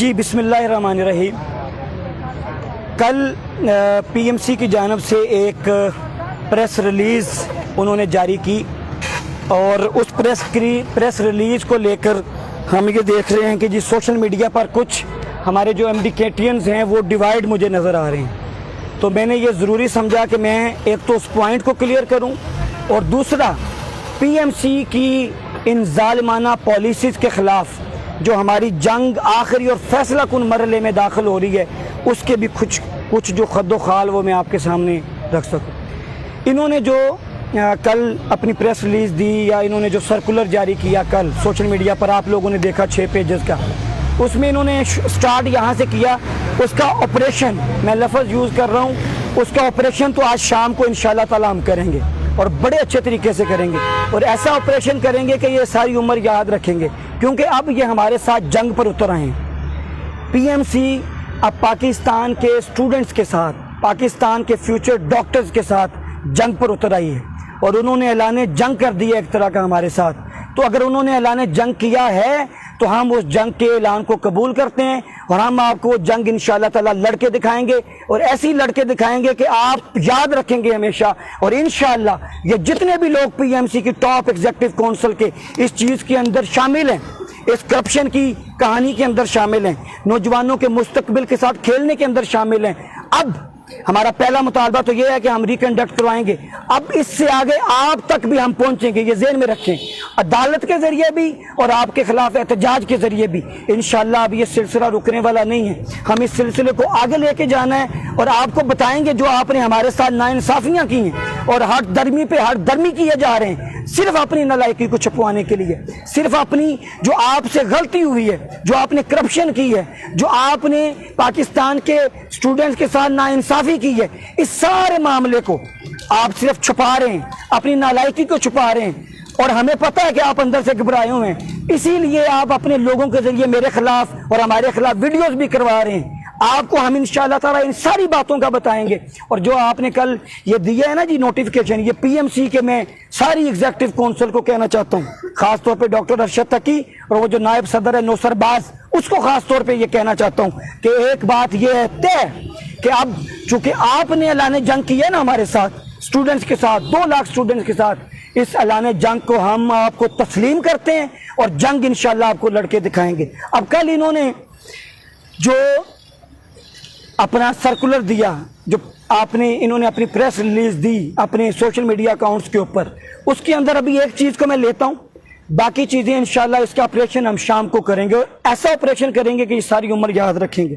جی بسم اللہ الرحمن الرحیم۔ کل پی ایم سی کی جانب سے ایک پریس ریلیز انہوں نے جاری کی اور اس پریس ریلیز کو لے کر ہم یہ دیکھ رہے ہیں کہ جی سوشل میڈیا پر کچھ ہمارے جو ایمڈیکیٹرینز ہیں وہ ڈیوائیڈ مجھے نظر آ رہے ہیں، تو میں نے یہ ضروری سمجھا کہ میں ایک تو اس پوائنٹ کو کلیئر کروں اور دوسرا پی ایم سی کی ان ظالمانہ پالیسیز کے خلاف جو ہماری جنگ آخری اور فیصلہ کن مرحلے میں داخل ہو رہی ہے اس کے بھی کچھ جو خد و خال وہ میں آپ کے سامنے رکھ سکوں۔ انہوں نے جو کل اپنی پریس ریلیز دی یا انہوں نے جو سرکولر جاری کیا کل سوشل میڈیا پر آپ لوگوں نے دیکھا 6 پیجز کا، اس میں انہوں نے سٹارٹ یہاں سے کیا، اس کا آپریشن میں لفظ یوز کر رہا ہوں، اس کا آپریشن تو آج شام کو انشاءاللہ تعالی ہم کریں گے اور بڑے اچھے طریقے سے کریں گے اور ایسا آپریشن کریں گے کہ یہ ساری عمر یاد رکھیں گے، کیونکہ اب یہ ہمارے ساتھ جنگ پر اتر آئے ہیں۔ پی ایم سی اب پاکستان کے اسٹوڈنٹس کے ساتھ، پاکستان کے فیوچر ڈاکٹرز کے ساتھ جنگ پر اتر آئی ہے اور انہوں نے اعلان جنگ کر دیا ایک طرح کا ہمارے ساتھ۔ تو اگر انہوں نے اعلان جنگ کیا ہے تو ہم اس جنگ کے اعلان کو قبول کرتے ہیں اور ہم آپ کو وہ جنگ انشاءاللہ تعالی لڑ کے دکھائیں گے اور ایسی لڑ کے دکھائیں گے کہ آپ یاد رکھیں گے ہمیشہ، اور انشاءاللہ یہ جتنے بھی لوگ پی ایم سی کی ٹاپ ایگزیکٹو کونسل کے اس چیز کے اندر شامل ہیں، اس کرپشن کی کہانی کے اندر شامل ہیں، نوجوانوں کے مستقبل کے ساتھ کھیلنے کے اندر شامل ہیں، اب ہمارا پہلا مطالبہ تو یہ ہے کہ ہم ریکنڈکٹ کروائیں گے، اب اس سے آگے آپ تک بھی ہم پہنچیں گے، یہ ذہن میں رکھیں، عدالت کے ذریعے بھی اور آپ کے خلاف احتجاج کے ذریعے بھی۔ انشاءاللہ اب یہ سلسلہ رکنے والا نہیں ہے، ہم اس سلسلے کو آگے لے کے جانا ہے اور آپ کو بتائیں گے جو آپ نے ہمارے ساتھ ناانصافیاں کی ہیں اور ہٹ درمی پہ ہٹ درمی کیے جا رہے ہیں، صرف اپنی نالائکی کو چھپوانے کے لیے، صرف اپنی جو آپ سے غلطی ہوئی ہے، جو آپ نے کرپشن کی ہے، جو آپ نے پاکستان کے اسٹوڈنٹس کے ساتھ ناانصافی کی ہے، اس سارے معاملے کو آپ صرف چھپا رہے ہیں، اپنی نالائکی کو چھپا رہے ہیں اور ہمیں پتہ ہے کہ آپ اندر سے گھبرائے ہوئے ہیں، اسی لیے آپ اپنے لوگوں کے ذریعے میرے خلاف اور ہمارے خلاف ویڈیوز بھی کروا رہے ہیں۔ آپ کو ہم انشاءاللہ تعالیٰ ان ساری باتوں کا بتائیں گے، اور جو آپ نے کل یہ دیا ہے نا جی نوٹیفیکیشن، یہ پی ایم سی کے میں ساری ایگزیکٹو کونسل کو کہنا چاہتا ہوں، خاص طور پہ ڈاکٹر ارشد تقی اور وہ جو نائب صدر ہے نوسر باز، اس کو خاص طور پہ یہ کہنا چاہتا ہوں کہ ایک بات یہ ہے طے کہ اب چونکہ آپ نے اعلان جنگ کی ہے نا ہمارے ساتھ اسٹوڈنٹس کے ساتھ، 2 لاکھ اسٹوڈنٹس کے ساتھ، اس اعلان جنگ کو ہم آپ کو تسلیم کرتے ہیں اور جنگ انشاءاللہ آپ کو لڑ کے دکھائیں گے۔ اب کل انہوں نے جو اپنا سرکولر دیا، جو انہوں نے اپنی پریس ریلیز دی اپنے سوشل میڈیا اکاؤنٹس کے اوپر، اس کے اندر ابھی ایک چیز کو میں لیتا ہوں، باقی چیزیں انشاءاللہ اس کا آپریشن ہم شام کو کریں گے اور ایسا آپریشن کریں گے کہ یہ ساری عمر یاد رکھیں گے۔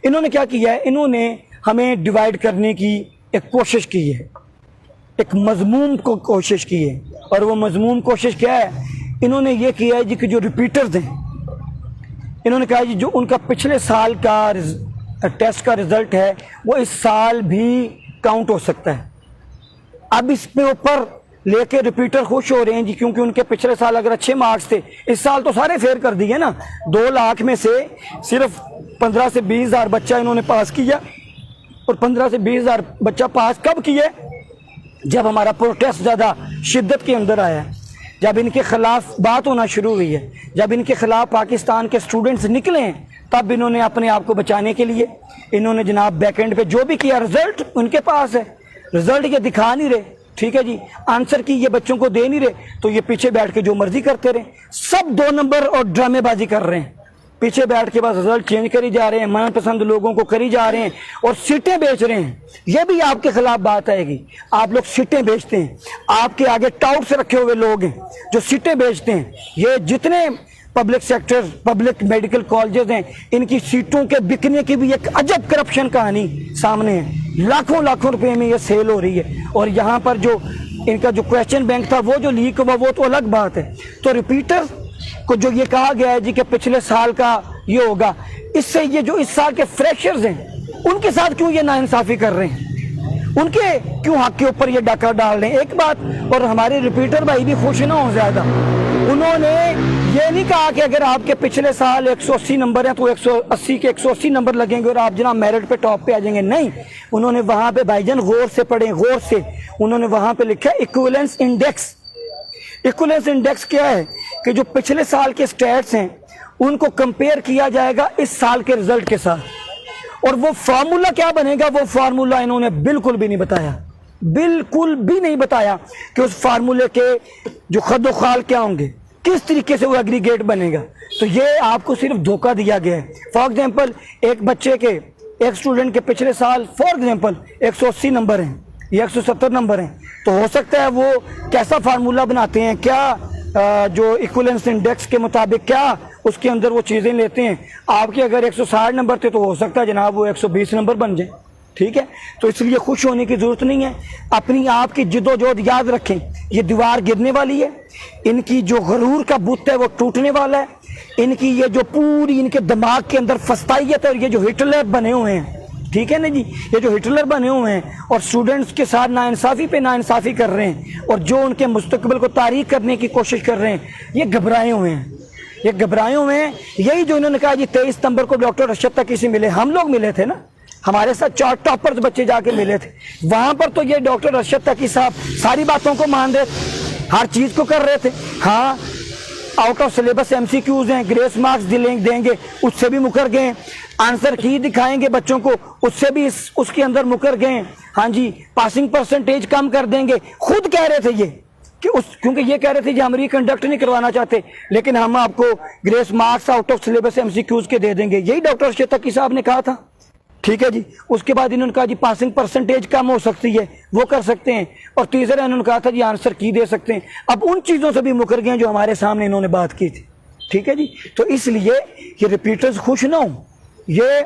انہوں نے کیا کیا ہے، انہوں نے ہمیں ڈیوائیڈ کرنے کی ایک کوشش کی ہے، ایک مذموم کو کوشش کی ہے، اور وہ مذموم کوشش کیا ہے، انہوں نے یہ کیا ہے جی کہ جو ریپیٹرز ہیں، انہوں نے کہا جی جو ان کا پچھلے سال کا ٹیسٹ کا رزلٹ ہے وہ اس سال بھی کاؤنٹ ہو سکتا ہے۔ اب اس پہ اوپر لے کے ریپیٹر خوش ہو رہے ہیں جی، کیونکہ ان کے پچھلے سال اگر اچھے مارکس تھے، اس سال تو سارے فیل کر دیے نا، 2 لاکھ میں سے صرف 15 سے 20 ہزار بچہ انہوں نے پاس کیا، اور 15 سے 20 ہزار بچہ پاس کب کیا؟ جب ہمارا پروٹیسٹ زیادہ شدت کے اندر آیا ہے، جب ان کے خلاف بات ہونا شروع ہوئی ہے، جب ان کے خلاف پاکستان کے اسٹوڈنٹس نکلے ہیں، تب انہوں نے اپنے آپ کو بچانے کے لیے انہوں نے جناب بیک اینڈ پہ جو بھی کیا، رزلٹ ان کے پاس ہے، رزلٹ یہ دکھا نہیں رہے، ٹھیک ہے جی، آنسر کی یہ بچوں کو دے نہیں رہے، تو یہ پیچھے بیٹھ کے جو مرضی کرتے رہے، سب 2 نمبر اور ڈرامے بازی کر رہے ہیں، پیچھے بیٹھ کے بس رزلٹ چینج کری جا رہے ہیں، من پسند لوگوں کو کری جا رہے ہیں اور سیٹیں بیچ رہے ہیں۔ یہ بھی آپ کے خلاف بات آئے گی، آپ لوگ سیٹیں بیچتے ہیں، آپ کے آگے ٹاؤٹ سے رکھے ہوئے لوگ ہیں جو سیٹیں بیچتے ہیں، یہ جتنے public sector public medical colleges ہیں، ان کی سیٹوں کے بکنے کی بھی ایک عجب کرپشن کہانی سامنے ہے، لاکھوں روپے میں یہ سیل ہو رہی ہے، اور یہاں پر جو ان کا جو کویسچن بینک تھا وہ جو لیک ہوا وہ تو الگ بات ہے۔ تو ریپیٹر کو جو یہ کہا گیا ہے جی کہ پچھلے سال کا یہ ہوگا، اس سے یہ جو اس سال کے فریشرز ہیں ان کے ساتھ کیوں یہ ناانصافی کر رہے ہیں، ان کے کیوں حق کے اوپر یہ ڈاکہ ڈال رہے ہیں؟ ایک بات، اور ہمارے ریپیٹر بھائی بھی خوش نہ ہوں زیادہ، انہوں نے یہ نہیں کہا کہ اگر آپ کے پچھلے سال 180 نمبر ہیں تو 180 کے 180 نمبر لگیں گے اور آپ جناب میرٹ پہ ٹاپ پہ آ جائیں گے، نہیں، انہوں نے وہاں پہ بھائی جان غور سے پڑھیں، غور سے، انہوں نے وہاں پہ لکھا ایکویلنس انڈیکس۔ ایکویلنس انڈیکس کیا ہے کہ جو پچھلے سال کے سٹیٹس ہیں ان کو کمپیئر کیا جائے گا اس سال کے رزلٹ کے ساتھ، اور وہ فارمولا کیا بنے گا وہ فارمولا انہوں نے بالکل بھی نہیں بتایا، بالکل بھی نہیں بتایا کہ اس فارمولے کے جو خد و خال کیا ہوں گے، کس طریقے سے وہ ایگریگیٹ بنے گا۔ تو یہ آپ کو صرف دھوکہ دیا گیا ہے۔ فار ایگزامپل ایک بچے کے، ایک اسٹوڈنٹ کے پچھلے سال فار ایگزامپل 180 نمبر ہیں یا 170 نمبر ہیں، تو ہو سکتا ہے وہ کیسا فارمولا بناتے ہیں، کیا جو ایکولنس انڈیکس کے مطابق کیا اس کے اندر وہ چیزیں لیتے ہیں۔ آپ کے اگر 160 نمبر تھے تو ہو سکتا ہے جناب وہ 120 نمبر بن جائیں، ٹھیک ہے۔ تو اس لیے خوش ہونے کی ضرورت نہیں ہے، اپنی آپ کی جد و جہد یاد رکھیں، یہ دیوار گرنے والی ہے، ان کی جو غرور کا بت ہے وہ ٹوٹنے والا ہے، ان کی یہ جو پوری ان کے دماغ کے اندر فسطائیت ہے، اور یہ جو ہٹلر بنے ہوئے ہیں، ٹھیک ہے نا جی، یہ جو ہٹلر بنے ہوئے ہیں اور اسٹوڈنٹس کے ساتھ ناانصافی پہ ناانصافی کر رہے ہیں، اور جو ان کے مستقبل کو تاریک کرنے کی کوشش کر رہے ہیں، یہ گھبرائے ہوئے ہیں، یہ گھبرائے ہوئے ہیں۔ یہی جو انہوں نے کہا جی 23 ستمبر کو ڈاکٹر ارشد تقی سے ملے، ہم لوگ ملے تھے نا، ہمارے ساتھ 4 ٹاپرز بچے جا کے ملے تھے، وہاں پر تو یہ ڈاکٹر ارشد تقی صاحب ساری باتوں کو مان رہے تھے، ہر چیز کو کر رہے تھے۔ ہاں آؤٹ آف سلیبس MCQs ہیں، گریس مارکس دیں گے، اس سے بھی مکر گئے، آنسر کی دکھائیں گے بچوں کو، اس سے بھی اس کے اندر مکر گئے، ہاں جی پاسنگ پرسنٹیج کم کر دیں گے، خود کہہ رہے تھے یہ کہ کیونکہ یہ کہہ رہے تھے جی ہم ریکنڈکٹ نہیں کروانا چاہتے، لیکن ہم آپ کو grace marks out of syllabus MCQs کے دے دیں گے، یہی ڈاکٹر ارشد تقی صاحب نے کہا تھا، ٹھیک ہے جی۔ اس کے بعد انہوں نے کہا جی پاسنگ پرسنٹیج کم ہو سکتی ہے، وہ کر سکتے ہیں، اور تیسرا انہوں نے کہا تھا جی آنسر کی دے سکتے ہیں۔ اب ان چیزوں سے بھی مکر گئے جو ہمارے سامنے انہوں نے بات کی تھی، ٹھیک ہے جی۔ تو اس لیے یہ ریپیٹرز خوش نہ ہوں، یہ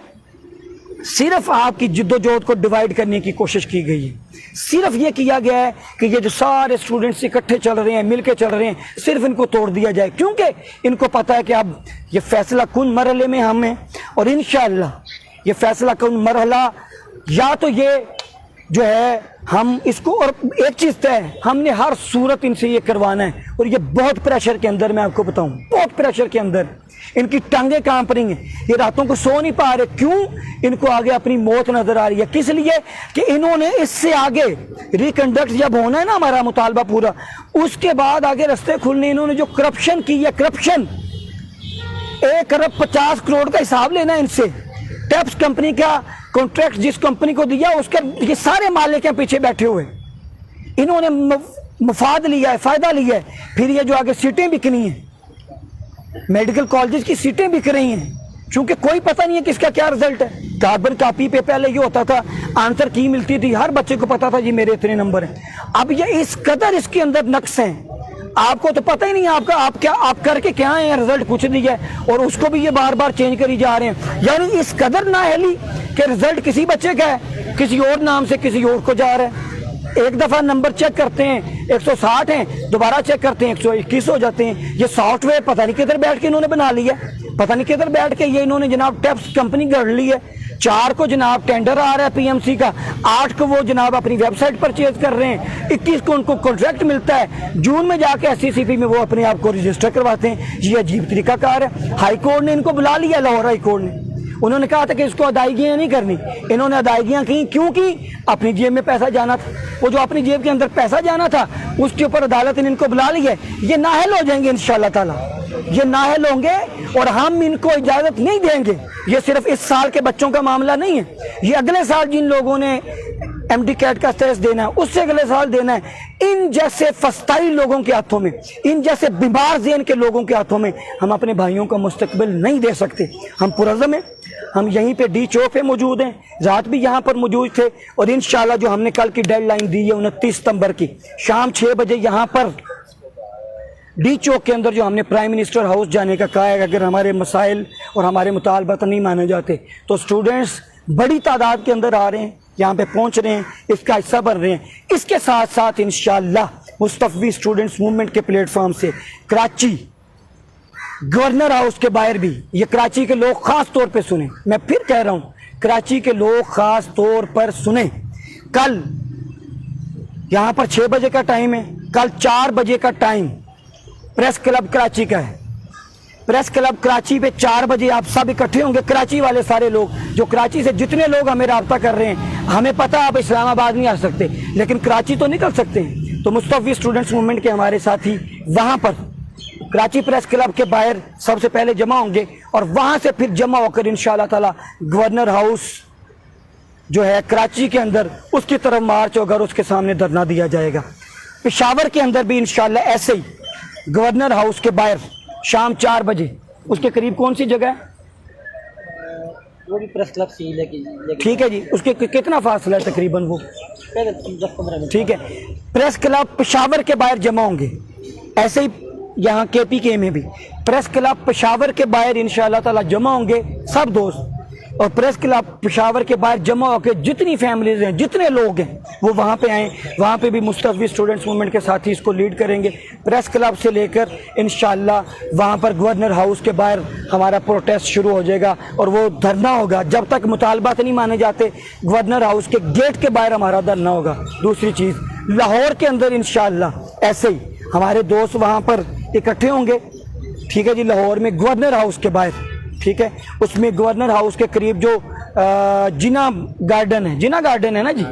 صرف آپ کی جد و جہد کو ڈیوائیڈ کرنے کی کوشش کی گئی ہے، صرف یہ کیا گیا ہے کہ یہ جو سارے اسٹوڈنٹس اکٹھے چل رہے ہیں، مل کے چل رہے ہیں، صرف ان کو توڑ دیا جائے، کیونکہ ان کو پتہ ہے کہ اب یہ فیصلہ کن مرحلے میں ہم ہیں، اور انشاءاللہ یہ فیصلہ کن مرحلہ یا تو یہ جو ہے ہم اس کو، اور ایک چیز طے ہے، ہم نے ہر صورت ان سے یہ کروانا ہے، اور یہ بہت پریشر کے اندر، میں آپ کو بتاؤں بہت پریشر کے اندر ان کی ٹانگیں کانپ رہی ہیں، یہ راتوں کو سو نہیں پا رہے، کیوں؟ ان کو آگے اپنی موت نظر آ رہی ہے، کس لیے کہ انہوں نے اس سے آگے ریکنڈکٹ جب ہونا ہے نا ہمارا مطالبہ پورا، اس کے بعد آگے رستے کھلنے، انہوں نے جو کرپشن کی ہے، کرپشن 1 ارب 50 کروڑ کا حساب لینا ہے ان سے، ٹیپس کمپنی کا کانٹریکٹ جس کمپنی کو دیا اس کے یہ سارے مالک ہیں پیچھے بیٹھے ہوئے، انہوں نے مفاد لیا ہے، فائدہ لیا ہے، پھر یہ جو آگے سیٹیں بکنی ہیں، میڈیکل کالجز کی سیٹیں بک رہی ہیں، چونکہ کوئی پتہ نہیں ہے کس کا کیا رزلٹ ہے۔ کاربن کاپی پہ پہلے یہ ہوتا تھا آنسر کی ملتی تھی، ہر بچے کو پتا تھا جی میرے اتنے نمبر ہیں، اب یہ اس قدر اس کے اندر نقص ہیں، آپ کو تو پتہ ہی نہیں آپ کر کے کیا ہیں، رزلٹ کچھ نہیں ہے، اور اس کو بھی یہ بار بار چینج کری جا رہے ہیں، یعنی اس قدر نااہلی کہ رزلٹ کسی بچے کا ہے، کسی اور نام سے کسی اور کو جا رہا ہے، ایک دفعہ نمبر چیک کرتے ہیں 160 ہیں، دوبارہ چیک کرتے ہیں 121 ہو جاتے ہیں۔ یہ سافٹ ویئر پتہ نہیں کدھر بیٹھ کے انہوں نے بنا لیا، پتہ نہیں کدھر بیٹھ کے یہ انہوں نے جناب ٹیپس کمپنی گڑ لی ہے، 4 کو جناب ٹینڈر آ رہا ہے PMC کا، 8 کو وہ جناب اپنی ویب سائٹ پرچیز کر رہے ہیں، 21 کو ان کو کانٹریکٹ ملتا ہے، جون میں جا کے SCCP میں وہ اپنے آپ کو رجسٹر کرواتے ہیں۔ یہ عجیب طریقہ کار ہے، ہائی کورٹ نے ان کو بلا لیا، لاہور ہائی کورٹ نے، انہوں نے کہا تھا کہ اس کو ادائیگیاں نہیں کرنی، انہوں نے ادائیگیاں کی، کیوں کی؟ اپنی جیب میں پیسہ جانا تھا، وہ جو اپنی جیب کے اندر پیسہ جانا تھا اس کے اوپر عدالت نے ان کو بلا لی ہے، یہ نااہل ہو جائیں گے انشاءاللہ تعالی، یہ نااہل ہوں گے، اور ہم ان کو اجازت نہیں دیں گے۔ یہ صرف اس سال کے بچوں کا معاملہ نہیں ہے، یہ اگلے سال جن لوگوں نے MD کیٹ کا ٹیسٹ دینا ہے اس سے اگلے سال دینا ہے، ان جیسے فسطائی لوگوں کے ہاتھوں میں، ان جیسے بیمار ذہن کے لوگوں کے ہاتھوں میں ہم اپنے بھائیوں کا مستقبل نہیں دے سکتے۔ ہم پرعزم ہیں، ہم یہیں پہ ڈی چوک پہ موجود ہیں، رات بھی یہاں پر موجود تھے، اور انشاءاللہ جو ہم نے کل کی ڈیڈ لائن دی ہے 29 ستمبر کی شام 6 بجے یہاں پر ڈی چوک کے اندر جو ہم نے پرائم منسٹر ہاؤس جانے کا کہا ہے، اگر ہمارے مسائل اور ہمارے مطالبات نہیں مانے جاتے تو اسٹوڈنٹس بڑی تعداد کے اندر آ رہے ہیں، یہاں پہ پہنچ رہے ہیں، اس کا حصہ بن رہے ہیں۔ اس کے ساتھ ساتھ انشاءاللہ مصطفی اسٹوڈنٹس موومنٹ کے پلیٹ فارم سے کراچی گورنر ہاؤس کے باہر بھی، یہ کراچی کے لوگ خاص طور پہ سنیں، میں پھر کہہ رہا ہوں کراچی کے لوگ خاص طور پر سنیں، کل یہاں پر 6 بجے کا ٹائم ہے، کل 4 بجے کا ٹائم پریس کلب کراچی کا ہے، پریس کلب کراچی پہ 4 بجے آپ سب اکٹھے ہوں گے، کراچی والے سارے لوگ، جو کراچی سے جتنے لوگ ہمیں رابطہ کر رہے ہیں، ہمیں پتہ آپ اسلام آباد نہیں آ سکتے لیکن کراچی تو نکل سکتے ہیں، تو مصطفی اسٹوڈنٹس موومنٹ کے ہمارے ساتھی وہاں پر کراچی پریس کلب کے باہر سب سے پہلے جمع ہوں گے اور وہاں سے پھر جمع ہو کر انشاءاللہ تعالی گورنر ہاؤس جو ہے کراچی کے اندر اس کی طرف مارچ ہوگا اور اس کے سامنے دھرنا دیا جائے گا۔ پشاور کے اندر بھی انشاءاللہ ایسے ہی گورنر ہاؤس کے باہر شام 4 بجے، اس کے قریب کون سی جگہ ہے؟ وہ بھی پریس کلب سے ہی ٹھیک ہے جی، اس کے کتنا فاصلہ ہے تقریباً وہ؟ 10-15 منٹ۔ ٹھیک ہے، پریس کلب پشاور کے باہر جمع ہوں گے، ایسے ہی یہاں کے پی کے میں بھی پریس کلب پشاور کے باہر انشاءاللہ تعالی جمع ہوں گے سب دوست، اور پریس کلب پشاور کے باہر جمع ہو کے جتنی فیملیز ہیں جتنے لوگ ہیں وہ وہاں پہ آئیں، وہاں پہ بھی مستوفی اسٹوڈنٹس موومنٹ کے ساتھی اس کو لیڈ کریں گے۔ پریس کلب سے لے کر انشاءاللہ وہاں پر گورنر ہاؤس کے باہر ہمارا پروٹیسٹ شروع ہو جائے گا اور وہ دھرنا ہوگا جب تک مطالبات نہیں مانے جاتے، گورنر ہاؤس کے گیٹ کے باہر ہمارا دھرنا ہوگا۔ دوسری چیز، لاہور کے اندر انشاءاللہ ایسے ہی ہمارے دوست وہاں پر اکٹھے ہوں گے، ٹھیک ہے جی، لاہور میں گورنر ہاؤس کے باہر، ٹھیک ہے، اس میں گورنر ہاؤس کے قریب جو جنا گارڈن ہے، جنا گارڈن ہے نا جی،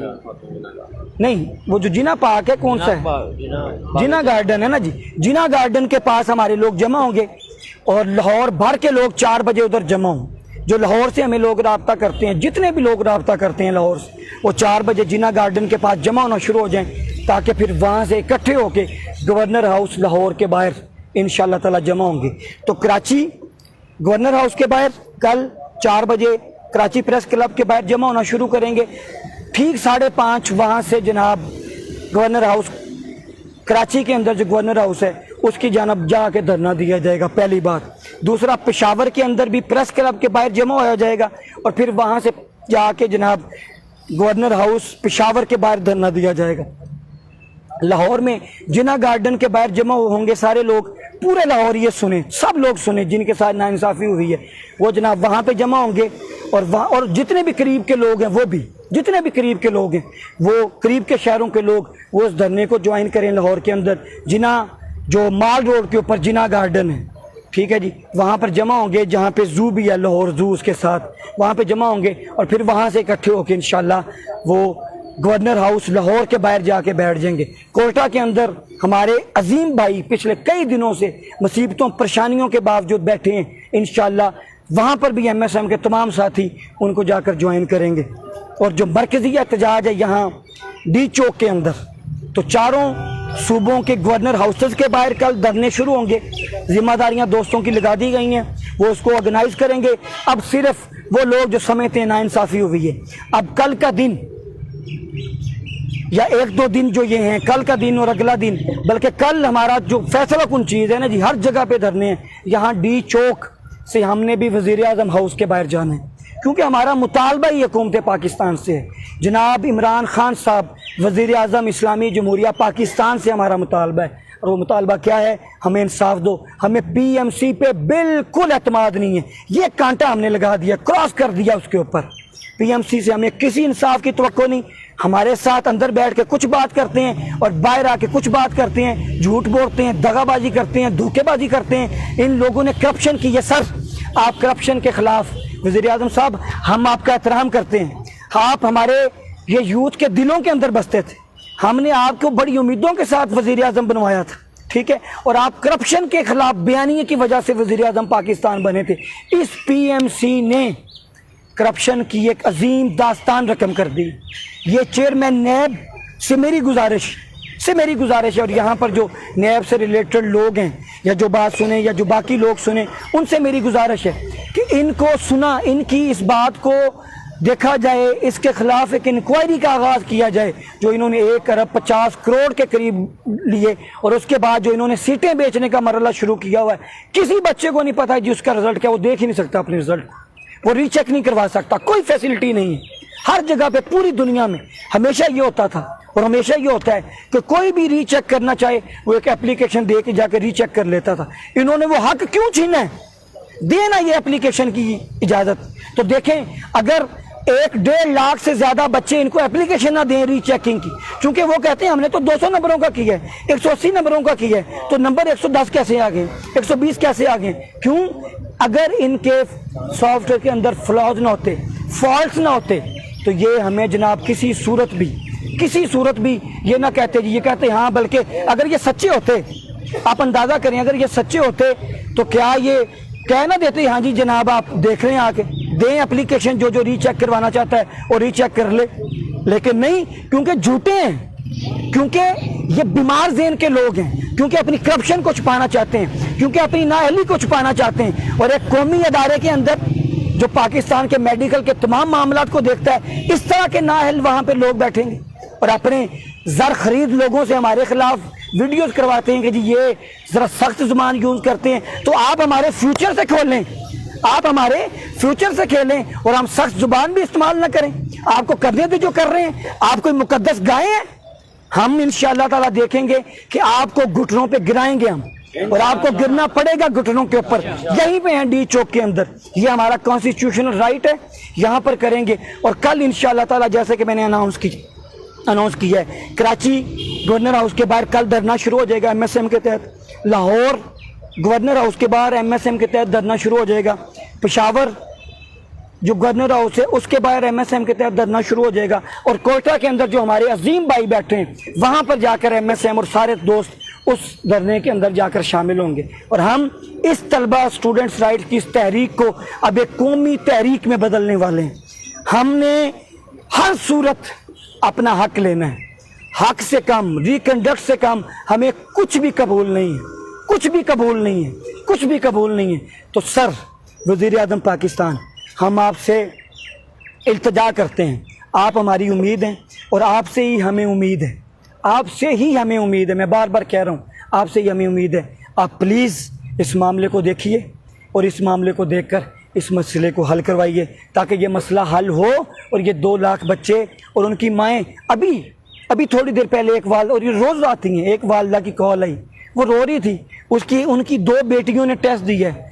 نہیں وہ جو جنا پارک ہے کون سا ہے، جنا گارڈن ہے نا جی، جنا گارڈن کے پاس ہمارے لوگ جمع ہوں گے اور لاہور بھر کے لوگ 4 بجے ادھر جمع ہوں۔ جو لاہور سے ہمیں لوگ رابطہ کرتے ہیں، جتنے بھی لوگ رابطہ کرتے ہیں لاہور سے، وہ 4 بجے جنا گارڈن کے پاس جمع ہونا شروع ہو جائیں تاکہ پھر وہاں سے اکٹھے ہو کے گورنر ہاؤس لاہور کے باہر انشاءاللہ تعالی جمع ہوں گے۔ تو کراچی گورنر ہاؤس کے باہر کل 4 بجے کراچی پریس کلب کے باہر جمع ہونا شروع کریں گے، ٹھیک 5:30 وہاں سے جناب گورنر ہاؤس کراچی کے اندر جو گورنر ہاؤس ہے اس کی جانب جا کے دھرنا دیا جائے گا، پہلی بات۔ دوسرا، پشاور کے اندر بھی پریس کلب کے باہر جمع ہو جائے گا اور پھر وہاں سے جا کے جناب گورنر ہاؤس پشاور کے باہر دھرنا دیا جائے گا۔ لاہور میں جنا گارڈن کے باہر جمع ہوں گے سارے لوگ، پورے لاہور یہ سنیں، سب لوگ سنیں جن کے ساتھ ناانصافی ہوئی ہے وہ جناب وہاں پہ جمع ہوں گے، اور جتنے بھی قریب کے لوگ ہیں وہ بھی، جتنے بھی قریب کے لوگ ہیں وہ قریب کے شہروں کے لوگ وہ اس دھرنے کو جوائن کریں۔ لاہور کے اندر جنا جو مال روڈ کے اوپر جنا گارڈن ہے، ٹھیک ہے جی، وہاں پر جمع ہوں گے، جہاں پہ زو بھی ہے لاہور زو اس کے ساتھ، وہاں پہ جمع ہوں گے اور پھر وہاں سے اکٹھے ہو کے انشاءاللہ وہ گورنر ہاؤس لاہور کے باہر جا کے بیٹھ جائیں گے۔ کوئٹہ کے اندر ہمارے عظیم بھائی پچھلے کئی دنوں سے مصیبتوں پریشانیوں کے باوجود بیٹھے ہیں، انشاءاللہ وہاں پر بھی ایم ایس ایم کے تمام ساتھی ان کو جا کر جوائن کریں گے۔ اور جو مرکزی احتجاج ہے یہاں ڈی چوک کے اندر، تو چاروں صوبوں کے گورنر ہاؤسز کے باہر کل دھرنے شروع ہوں گے، ذمہ داریاں دوستوں کی لگا دی گئی ہیں، وہ اس کو آرگنائز کریں گے۔ اب صرف وہ لوگ جو سمجھتے ہیں ناانصافی ہوئی ہے، اب کل کا دن یا 1-2 دن جو یہ ہیں، کل کا دن اور اگلا دن، بلکہ کل ہمارا جو فیصلہ کن چیز ہے نا جی، ہر جگہ پہ دھرنے ہیں، یہاں ڈی چوک سے ہم نے بھی وزیر اعظم ہاؤس کے باہر جانا ہے، کیونکہ ہمارا مطالبہ ہی حکومت پاکستان سے ہے۔ جناب عمران خان صاحب وزیر اعظم اسلامی جمہوریہ پاکستان سے ہمارا مطالبہ ہے، اور وہ مطالبہ کیا ہے؟ ہمیں انصاف دو، ہمیں پی ایم سی پہ بالکل اعتماد نہیں ہے، یہ کانٹا ہم نے لگا دیا، کراس کر دیا اس کے اوپر۔ پی ایم سی سے ہمیں کسی انصاف کی توقع نہیں، ہمارے ساتھ اندر بیٹھ کے کچھ بات کرتے ہیں اور باہر آ کے کچھ بات کرتے ہیں، جھوٹ بولتے ہیں، دغا بازی کرتے ہیں، دھوکے بازی کرتے ہیں۔ ان لوگوں نے کرپشن کی ہے۔ سر، آپ کرپشن کے خلاف، وزیر اعظم صاحب ہم آپ کا احترام کرتے ہیں، آپ ہمارے یہ یوتھ کے دلوں کے اندر بستے تھے، ہم نے آپ کو بڑی امیدوں کے ساتھ وزیر اعظم بنوایا تھا، ٹھیک ہے، اور آپ کرپشن کے خلاف بیانیے کی وجہ سے وزیر اعظم پاکستان بنے تھے۔ اس پی ایم سی نے کرپشن کی ایک عظیم داستان رقم کر دی۔ یہ چیئرمین نیب سے میری گزارش ہے، اور یہاں پر جو نیب سے ریلیٹڈ لوگ ہیں یا جو بات سنیں یا جو باقی لوگ سنیں، ان سے میری گزارش ہے کہ ان کو سنا، ان کی اس بات کو دیکھا جائے، اس کے خلاف ایک انکوائری کا آغاز کیا جائے، جو انہوں نے 1,50,00,000,000 کے قریب لیے، اور اس کے بعد جو انہوں نے سیٹیں بیچنے کا مرحلہ شروع کیا ہوا ہے۔ کسی بچے کو نہیں پتا جس کا رزلٹ کیا، وہ دیکھ ہی نہیں سکتا اپنے رزلٹ، وہ ری چیک نہیں کروا سکتا، کوئی فیسلٹی نہیں ہے۔ ہر جگہ پہ پوری دنیا میں ہمیشہ یہ ہوتا تھا اور ہمیشہ یہ ہوتا ہے کہ کوئی بھی ری چیک کرنا چاہے وہ ایک اپلیکیشن دے کے جا کے ری چیک کر لیتا تھا۔ انہوں نے وہ حق کیوں چھینا ہے؟ دینا یہ اپلیکیشن کی اجازت۔ تو دیکھیں، اگر 1.5 لاکھ سے زیادہ بچے ان کو اپلیکیشن نہ دیں ری چیکنگ کی، چونکہ وہ کہتے ہیں ہم نے تو 200 نمبروں کا کیا ہے، 180 نمبروں کا کیا ہے، تو نمبر 110 کیسے آ گئے، 120 کیسے آ گئے؟ کیوں؟ اگر ان کے سافٹ ویئر کے اندر فلاز نہ ہوتے، فالٹس نہ ہوتے، تو یہ ہمیں جناب کسی صورت بھی یہ نہ کہتے جی، یہ کہتے ہاں، بلکہ اگر یہ سچے ہوتے آپ اندازہ کریں اگر یہ سچے ہوتے تو کیا یہ کہہ نہ دیتے ہاں جی جناب آپ دیکھ رہے ہیں آ کے دیں اپلیکیشن جو ری چیک کروانا چاہتا ہے اور ری چیک کر لے، لیکن نہیں، کیونکہ جھوٹے ہیں، کیونکہ یہ بیمار ذہن کے لوگ ہیں، کیونکہ اپنی کرپشن کو چھپانا چاہتے ہیں، کیونکہ اپنی نااہلی کو چھپانا چاہتے ہیں، اور ایک قومی ادارے کے اندر جو پاکستان کے میڈیکل کے تمام معاملات کو دیکھتا ہے، اس طرح کے نااہل وہاں پہ لوگ بیٹھیں گے اور اپنے زر خرید لوگوں سے ہمارے خلاف ویڈیوز کرواتے ہیں کہ جی یہ ذرا سخت زبان یوز کرتے ہیں، تو آپ ہمارے فیوچر سے کھولیں، آپ ہمارے فیوچر سے کھیلیں اور ہم سخت زبان بھی استعمال نہ کریں، آپ کو کرنے دیں جو کر رہے ہیں، آپ کوئی مقدس گائے ہیں، ہم انشاءاللہ تعالیٰ دیکھیں گے کہ آپ کو گھٹنوں پہ گرائیں گے ہم، اور آپ کو گرنا پڑے گا گھٹنوں کے اوپر، یہیں پہ ہیں ڈی چوک کے اندر، یہ ہمارا کانسٹیٹیوشنل رائٹ ہے، یہاں پر کریں گے۔ اور کل انشاءاللہ تعالیٰ جیسے کہ میں نے اناؤنس کیا ہے، کراچی گورنر ہاؤس کے باہر کل دھرنا شروع ہو جائے گا ایم ایس ایم کے تحت، لاہور گورنر ہاؤس کے باہر ایم ایس ایم کے تحت دھرنا شروع ہو جائے گا، پشاور جو گورنر ہاؤس ہے اس کے باہر ایم ایس ایم کے تحت دھرنا شروع ہو جائے گا، اور کوئٹہ کے اندر جو ہمارے عظیم بھائی بیٹھے ہیں وہاں پر جا کر ایم ایس ایم اور سارے دوست اس دھرنے کے اندر جا کر شامل ہوں گے، اور ہم اس طلبہ اسٹوڈنٹس رائٹ کی اس تحریک کو اب ایک قومی تحریک میں بدلنے والے ہیں۔ ہم نے ہر صورت اپنا حق لینا ہے، حق سے کم، ریکنڈکٹ سے کم ہمیں کچھ بھی قبول نہیں ہے، کچھ بھی قبول نہیں ہے، کچھ بھی قبول نہیں ہے۔ تو سر وزیر اعظم پاکستان، ہم آپ سے التجا کرتے ہیں، آپ ہماری امید ہیں اور آپ سے ہی ہمیں امید ہے، آپ سے ہی ہمیں امید ہے، میں بار بار کہہ رہا ہوں آپ سے ہی ہمیں امید ہے۔ آپ پلیز اس معاملے کو دیکھیے اور اس معاملے کو دیکھ کر اس مسئلے کو حل کروائیے تاکہ یہ مسئلہ حل ہو، اور یہ 2 لاکھ بچے اور ان کی مائیں، ابھی تھوڑی دیر پہلے ایک والدہ، اور یہ روز آتی ہیں، ایک والدہ کی کال آئی، وہ رو رہی تھی، ان کی 2 بیٹیوں نے ٹیسٹ دیا ہے،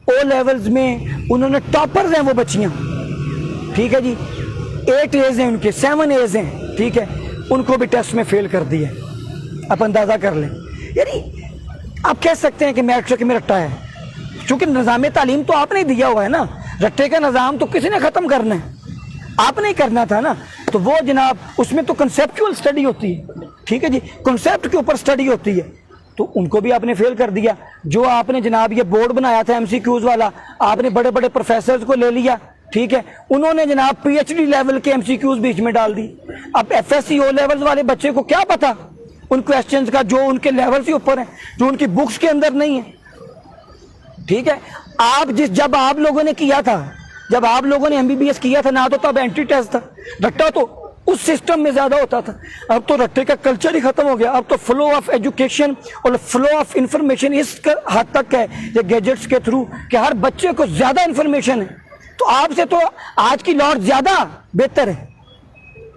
او لیولز میں انہوں نے ٹاپرز ہیں وہ بچیاں، ٹھیک ہے جی، 8 A's ہیں ان کے، 7 A's ہیں، ٹھیک ہے، ان کو بھی ٹیسٹ میں فیل کر دیا ہے۔ آپ اندازہ کر لیں، یعنی آپ کہہ سکتے ہیں کہ میٹرک میں رٹا ہے، چونکہ نظام تعلیم تو آپ نے دیا ہوا ہے نا، رٹے کا نظام تو کسی نے ختم کرنا ہے، آپ نے ہی کرنا تھا نا، تو وہ جناب اس میں تو کنسیپچول سٹڈی ہوتی ہے، ٹھیک ہے جی، کنسیپٹ کے اوپر سٹڈی ہوتی ہے، تو ان کو بھی آپ نے فیل کر دیا۔ جو آپ نے جناب یہ بورڈ بنایا تھا MCQs والا، آپ نے بڑے بڑے پروفیسرز کو لے لیا، ٹھیک ہے، انہوں نے جناب PhD لیول کے MCQs بیچ میں ڈال دی۔ اب FSC O لیولز والے بچے کو کیا پتا ان کویسچنز کا جو ان کے لیول سے اوپر ہیں، جو ان کی بکس کے اندر نہیں ہے، ٹھیک ہے۔ جب آپ لوگوں نے کیا تھا، جب آپ لوگوں نے MBBS کیا تھا، نہ تو تب اینٹی ٹیسٹ تھا، رٹا تو اس سسٹم میں زیادہ ہوتا تھا، اب تو رٹے کا کلچر ہی ختم ہو گیا، اب تو فلو آف ایجوکیشن اور فلو آف انفارمیشن اس حد تک ہے یہ گیجٹس کے تھرو کہ ہر بچے کو زیادہ انفارمیشن ہے، تو آپ سے تو آج کی لوٹ زیادہ بہتر ہے۔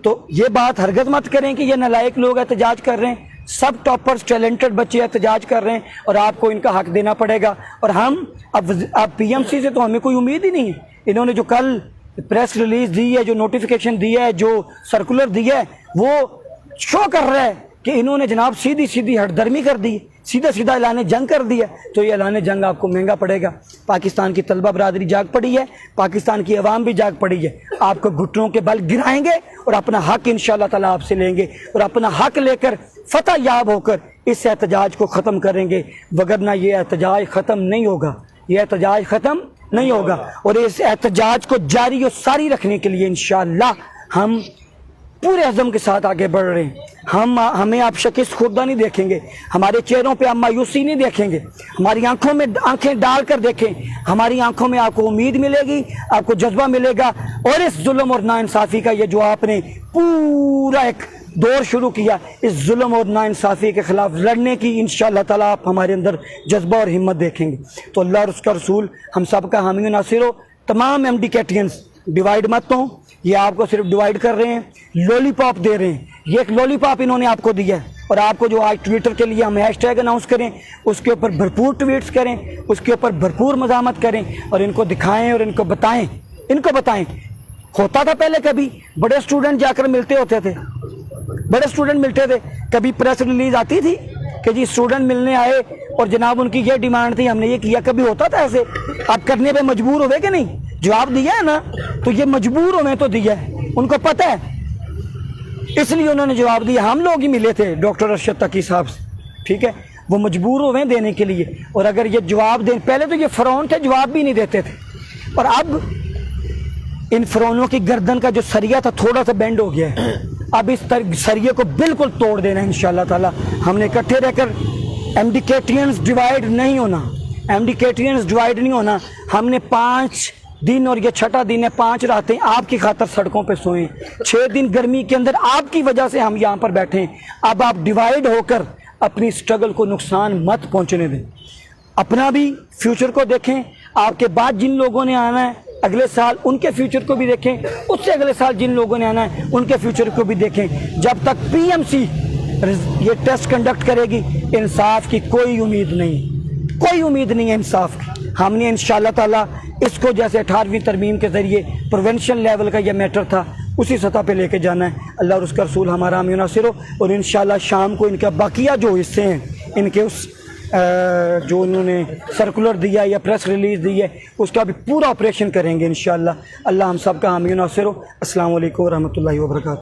تو یہ بات ہرگز مت کریں کہ یہ نالائق لوگ احتجاج کر رہے ہیں، سب ٹاپرز ٹیلنٹڈ بچے احتجاج کر رہے ہیں اور آپ کو ان کا حق دینا پڑے گا۔ اور ہم اب PMC سے تو ہمیں کوئی امید ہی نہیں ہے، انہوں نے جو کل پریس ریلیز دی ہے، جو نوٹیفیکیشن دی ہے، جو سرکولر دی ہے، وہ شو کر رہا ہے کہ انہوں نے جناب سیدھی ہٹ درمی کر دی، سیدھا اعلان جنگ کر دیا، تو یہ اعلان جنگ آپ کو مہنگا پڑے گا۔ پاکستان کی طلبہ برادری جاگ پڑی ہے، پاکستان کی عوام بھی جاگ پڑی ہے، آپ کو گھٹنوں کے بل گرائیں گے اور اپنا حق انشاءاللہ تعالیٰ آپ سے لیں گے، اور اپنا حق لے کر فتح یاب ہو کر اس احتجاج کو ختم کریں گے، وگرنہ یہ احتجاج ختم نہیں ہوگا، یہ احتجاج ختم نہیں ہوگا۔ اور اس احتجاج کو جاری و ساری رکھنے کے لیے انشاءاللہ ہم پورے عزم کے ساتھ آگے بڑھ رہے ہیں۔ ہمیں آپ شکست خوردہ نہیں دیکھیں گے، ہمارے چہروں پہ آپ مایوسی نہیں دیکھیں گے، ہماری آنکھوں میں آنکھیں ڈال کر دیکھیں، ہماری آنکھوں میں آپ کو امید ملے گی، آپ کو جذبہ ملے گا، اور اس ظلم اور ناانصافی کا یہ جو آپ نے پورا ایک دور شروع کیا، اس ظلم اور ناانصافی کے خلاف لڑنے کی انشاءاللہ تعالیٰ آپ ہمارے اندر جذبہ اور ہمت دیکھیں گے۔ تو اللہ اور اس کا رسول ہم سب کا حامی و ناصر ہو۔ تمام MD-کیٹینز ڈیوائیڈ مت ہوں، یہ آپ کو صرف ڈیوائیڈ کر رہے ہیں، لولی پاپ دے رہے ہیں، یہ ایک لولی پاپ انہوں نے آپ کو دیا ہے، اور آپ کو جو آج ٹویٹر کے لیے ہم #، اناؤنس کریں، اس کے اوپر بھرپور ٹویٹس کریں، اس کے اوپر بھرپور مزاحمت کریں، اور ان کو دکھائیں اور ان کو بتائیں۔ ہوتا تھا پہلے کبھی بڑے اسٹوڈنٹ جا کر ملتے ہوتے تھے، کبھی پریس ریلیز آتی تھی کہ جی اسٹوڈنٹ ملنے آئے اور جناب ان کی یہ ڈیمانڈ تھی، ہم نے یہ کیا، کبھی ہوتا تھا ایسے؟ اب کرنے پہ مجبور ہوئے کہ نہیں؟ جواب دیا ہے نا، تو یہ مجبور ہوئے تو دیا ہے، ان کو پتہ ہے، اس لیے انہوں نے جواب دیا۔ ہم لوگ ہی ملے تھے ڈاکٹر ارشد تقی صاحب سے، ٹھیک ہے، وہ مجبور ہوئے ہیں دینے کے لیے، اور اگر یہ جواب دیں، پہلے تو یہ فرعون تھے جواب بھی نہیں دیتے تھے، اور اب ان فرعونوں کی گردن کا جو سریا تھا تھوڑا سا بینڈ ہو گیا ہے، اب اس سریے کو بالکل توڑ دینا ہے انشاءاللہ تعالی۔ ہم نے اکٹھے رہ کر ایمڈیکیٹرینز ڈیوائیڈ نہیں ہونا، ایمڈیکیٹرینز ڈیوائیڈ نہیں ہونا۔ ہم نے 5 دن اور یہ 6واں دن ہے، 5 راتیں آپ کی خاطر سڑکوں پہ سوئیں، 6 دن گرمی کے اندر آپ کی وجہ سے ہم یہاں پر بیٹھے ہیں۔ اب آپ ڈیوائیڈ ہو کر اپنی سٹرگل کو نقصان مت پہنچنے دیں، اپنا بھی فیوچر کو دیکھیں، آپ کے بعد جن لوگوں نے آنا ہے اگلے سال ان کے فیوچر کو بھی دیکھیں، اس سے اگلے سال جن لوگوں نے آنا ہے ان کے فیوچر کو بھی دیکھیں۔ جب تک پی ایم سی یہ ٹیسٹ کنڈکٹ کرے گی، انصاف کی کوئی امید نہیں، کوئی امید نہیں ہے انصاف کی۔ ہم نے انشاءاللہ تعالیٰ اس کو جیسے 18ویں ترمیم کے ذریعے پروینشن لیول کا یہ میٹر تھا اسی سطح پہ لے کے جانا ہے۔ اللہ اور اس کا رسول ہمارا حامی و ناصر ہو، اور انشاءاللہ شام کو ان کا باقیہ جو حصے ہیں ان کے اس جو انہوں نے سرکولر دیا یا پریس ریلیز دی ہے اس کا بھی پورا آپریشن کریں گے انشاءاللہ۔ اللہ ہم سب کا حامی و ناصر ہو۔ السلام علیکم ورحمۃ اللہ وبرکاتہ۔